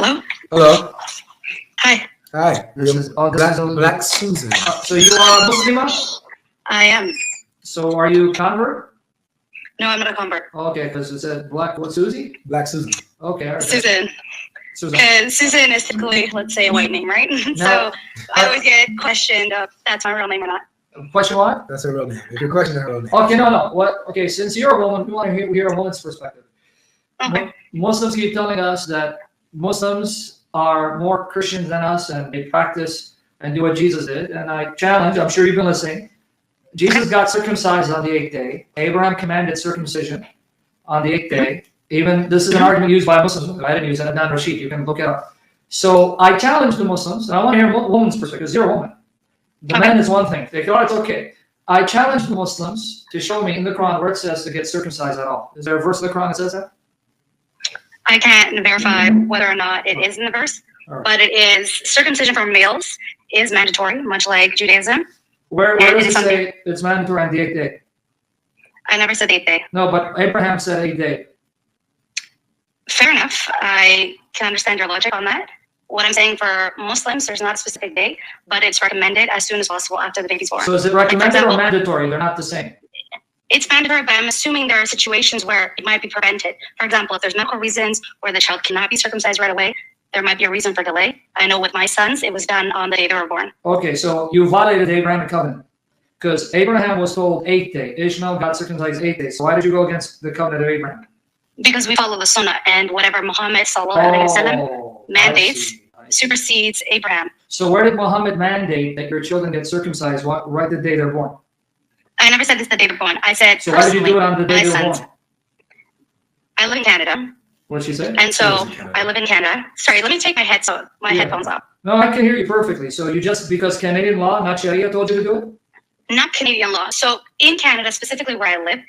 Hello? Hello. Hi. Hi. This is Black Susan. so you are Muslimah? I am. So are you convert? No, I'm not a convert. Okay, because it said black. What, Susie? Black Susan. Okay, all right. Susan. Susan. Because Susan is typically, let's say, a white name, right? So I always get questioned if that's my real name or not. Question what? That's her real name. If your question is her real name. Okay, no. What? Okay, since you're a woman, we want to hear a woman's perspective. Okay. Muslims keep telling us that Muslims are more Christians than us and they practice and do what Jesus did. And I challenge, I'm sure you've been listening, Jesus got circumcised on the 8th day. Abraham commanded circumcision on the 8th day. Even this is an argument used by Muslims. I didn't use it. Adnan Rashid. You can look it up. So I challenge the Muslims, and I want to hear a woman's perspective because you're a woman. The man is one thing. They thought it's okay. I challenge the Muslims to show me in the Quran where it says to get circumcised at all. Is there a verse in the Quran that says that? I can't verify whether or not it is in the verse, but it is circumcision for males is mandatory, much like Judaism. Where does it say it's mandatory on the 8th day? I never said 8th day. No, but Abraham said 8th day. Fair enough. I can understand your logic on that. What I'm saying for Muslims, there's not a specific day, but it's recommended as soon as possible after the baby's born. So is it recommended or mandatory? They're not the same. It's mandatory, but I'm assuming there are situations where it might be prevented. For example, if there's medical reasons where the child cannot be circumcised right away, there might be a reason for delay. I know with my sons, it was done on the day they were born. Okay, so you violated the Abrahamic covenant because Abraham was told 8th day. Ishmael got circumcised 8th day. So why did you go against the covenant of Abraham? Because we follow the Sunnah, and whatever Muhammad sallallahu mandates supersedes Abraham. So where did Muhammad mandate that your children get circumcised right the day they're born? I never said this the day they're born. I said so why did you do it on the day they were born? I live in Canada. What'd she say? And so I live in Canada. Sorry, let me take my headphones off. No, I can hear you perfectly. So you just, because Canadian law, not Sharia, told you to do it? Not Canadian law. So in Canada, specifically where I live,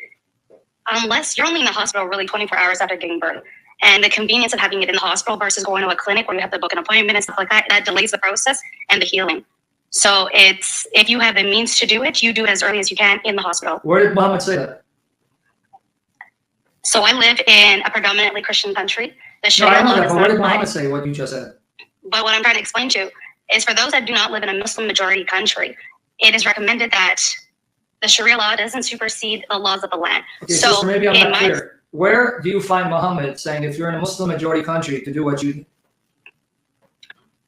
unless you're only in the hospital really 24 hours after giving birth, and the convenience of having it in the hospital versus going to a clinic where you have to book an appointment and stuff like that, that delays the process and the healing. So it's, if you have the means to do it, you do it as early as you can in the hospital. Where did Muhammad say that? So I live in a predominantly Christian country. The Sharia law does not apply. Where did Muhammad say what you just said? But what I'm trying to explain to you is for those that do not live in a Muslim majority country, it is recommended that the Sharia law doesn't supersede the laws of the land. Okay, so maybe I'm not clear. Where do you find Muhammad saying if you're in a Muslim majority country to do what you do?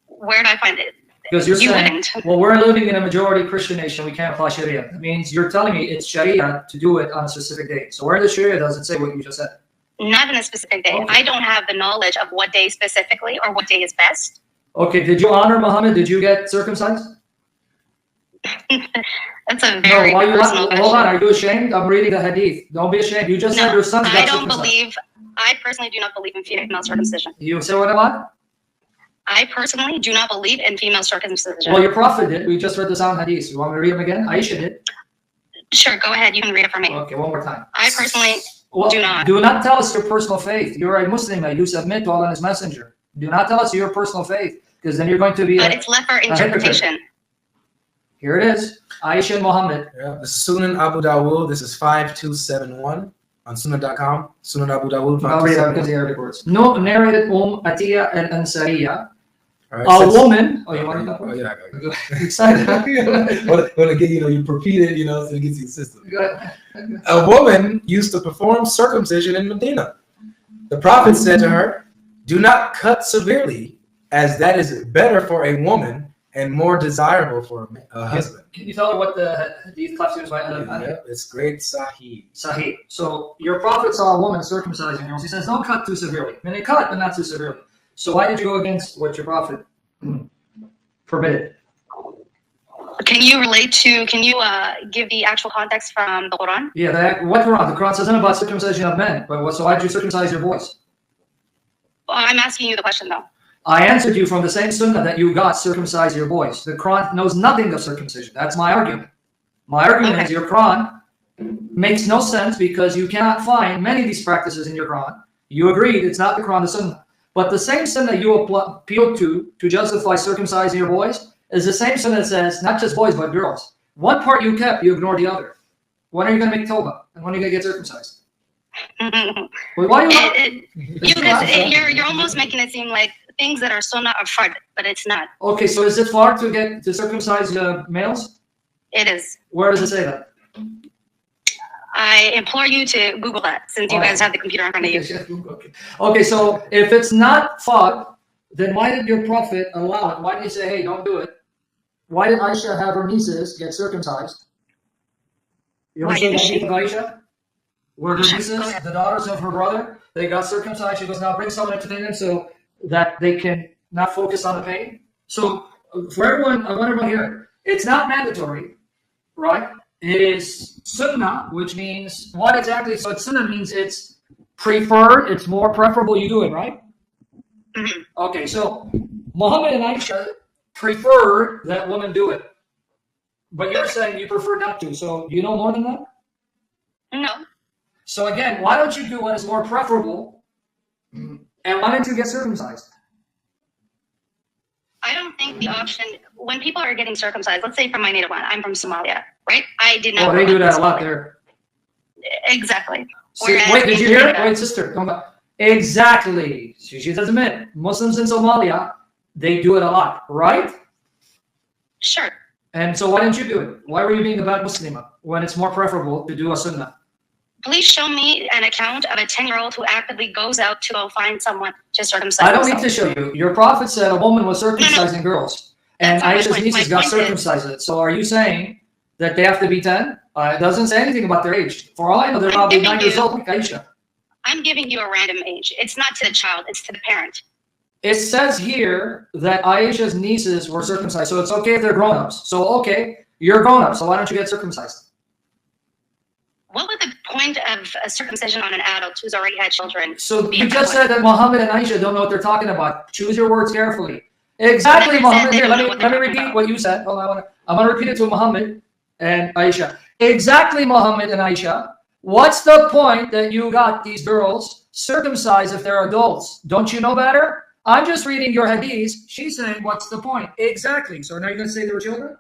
Where do I find it? Because you're saying, well, we're living in a majority Christian nation, we can't apply Sharia. That means you're telling me it's Sharia to do it on a specific day. So where in the Sharia does it say what you just said? Not in a specific day. Okay. I don't have the knowledge of what day specifically or what day is best. Okay, did you honor Muhammad? Did you get circumcised? That's a very personal question. Hold on, are you ashamed? I'm reading the hadith. Don't be ashamed. You just said your son got circumcised. I personally do not believe in female circumcision. You say what about? I personally do not believe in female circumcision. Well, your prophet did. We just read the sound hadith. You want me to read them again? Aisha did. Sure, go ahead. You can read it for me. Okay, one more time. I personally do not. Do not tell us your personal faith. You're a Muslim. You submit to Allah and His Messenger. Do not tell us your personal faith, because then you're going to be But it's left for interpretation. Here it is. Aisha and Muhammad. Yeah, this is Sunan Abu Dawud. This is 5271 on Sunan.com. Sunan Abu Dawud. I'll read out because the Arabic words. No, narrated Atiyah al-Ansariya. Right, a woman. Oh, you want to? Oh, yeah. I got it. Excited. But again, you repeat it, so it gets you system. A woman used to perform circumcision in Medina. The Prophet said to her, "Do not cut severely, as that is better for a woman and more desirable for a husband." Can you tell her what the hadith classifies by? Yeah, it's great Sahih. Sahih. So your Prophet saw a woman circumcising her. He says, "Don't cut too severely." I mean, cut, but not too severely. So why did you go against what your Prophet forbid? Can you give the actual context from the Quran? Yeah, what Quran? The Quran says nothing about circumcision of men. But so why did you circumcise your boys? Well, I'm asking you the question though. I answered you from the same sunnah that you got circumcise your boys. The Quran knows nothing of circumcision. That's my argument. My argument is your Quran makes no sense because you cannot find many of these practices in your Quran. You agreed it's not the Quran, the sunnah. But the same sunnah you appeal to justify circumcising your boys is the same sunnah that says not just boys but girls. One part you kept, you ignored the other. When are you going to make tawbah? And when are you going to get circumcised? Well, why you're almost making it seem like things that are sunnah are fard, but it's not. Okay, so is it far to circumcise males? It is. Where does it say that? I implore you to Google that since you guys have the computer in front of you. Okay, so if it's not fought, then why did your prophet allow it? Why did he say, hey, don't do it? Why did Aisha have her nieces get circumcised? You understand the hadith of Aisha? Where her nieces, the daughters of her brother, they got circumcised. She goes, now bring someone to them so that they can not focus on the pain. So for everyone, I want everyone here, it's not mandatory, right? It is sunnah, which means what exactly? So it's sunnah means it's preferred, it's more preferable you do it, right? Mm-hmm. Okay, so Muhammad and Aisha preferred that woman do it. But you're saying you prefer not to, so you know more than that? No. So again, why don't you do what is more preferable, and why don't you get circumcised? I don't think the option, when people are getting circumcised, let's say from my native land, I'm from Somalia, right? I did not. Oh, they do that a lot there. Exactly. So, wait, did you hear it? Wait, sister, come back. Exactly. She does admit, Muslims in Somalia, they do it a lot, right? Sure. And so why didn't you do it? Why were you being a bad Muslimah when it's more preferable to do a sunnah? Please show me an account of a 10-year-old who actively goes out to go find someone to circumcise. I don't need to show you. Your prophet said a woman was circumcising girls, and Aisha's nieces got circumcised. So are you saying that they have to be 10? It doesn't say anything about their age. For all I know, they're probably 9 years old like Aisha. I'm giving you a random age. It's not to the child, it's to the parent. It says here that Aisha's nieces were circumcised, so it's okay if they're grown-ups. So, okay, you're grown-up, so why don't you get circumcised? What would the point of a circumcision on an adult who's already had children? So you just said that Muhammad and Aisha don't know what they're talking about. Choose your words carefully. Exactly, Muhammad. Here, let me repeat what you said. Hold on, I'm going to repeat it to Muhammad and Aisha. Exactly, Muhammad and Aisha. What's the point that you got these girls circumcised if they're adults? Don't you know better? I'm just reading your hadith. She's saying, what's the point? Exactly. So now you're going to say they were children?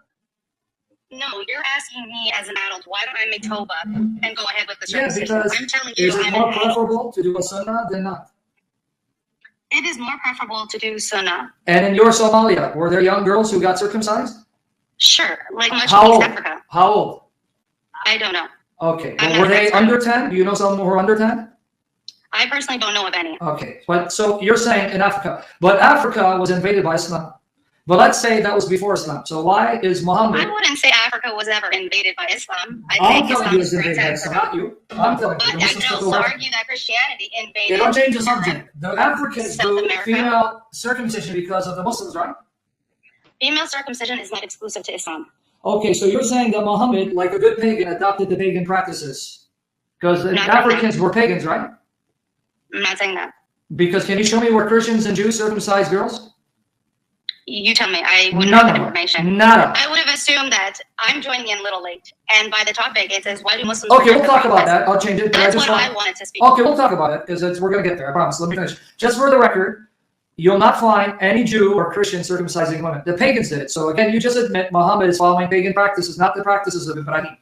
No, you're asking me as an adult, why don't I make tawbah and go ahead with the circumcision? Yeah, because I'm telling you, is it more preferable to do a sunnah than not? It is more preferable to do sunnah. And in your Somalia, were there young girls who got circumcised? Sure, like much How of old? East Africa. How old? I don't know. Okay, but were they under 10? Do you know someone who were under 10? I personally don't know of any. Okay, but so you're saying in Africa, but Africa was invaded by Islam. But let's say that was before Islam. So why is Muhammad? I wouldn't say Africa was ever invaded by Islam. I'm telling you it's invaded by Islam, not you. I'm telling you. But I can also argue that Christianity invaded. They don't change the subject. The Africans South do America. female circumcision because of the Muslims, right? Female circumcision is not exclusive to Islam. Okay, so you're saying that Muhammad, like a good pagan, adopted the pagan practices. Because the Africans were pagans, right? I'm not saying that. Because can you show me where Christians and Jews circumcise girls? You tell me. I wouldn't have that information. Nada. I would have assumed that I'm joining in a little late. And by the topic, it says, why do Muslims... Okay, we'll talk about that. I'll change it. That's what I wanted to speak. Okay, we'll talk about it because we're going to get there. I promise. Let me finish. Just for the record, you'll not find any Jew or Christian circumcising women. The pagans did it. So again, you just admit Muhammad is following pagan practices, not the practices of Ibrahim.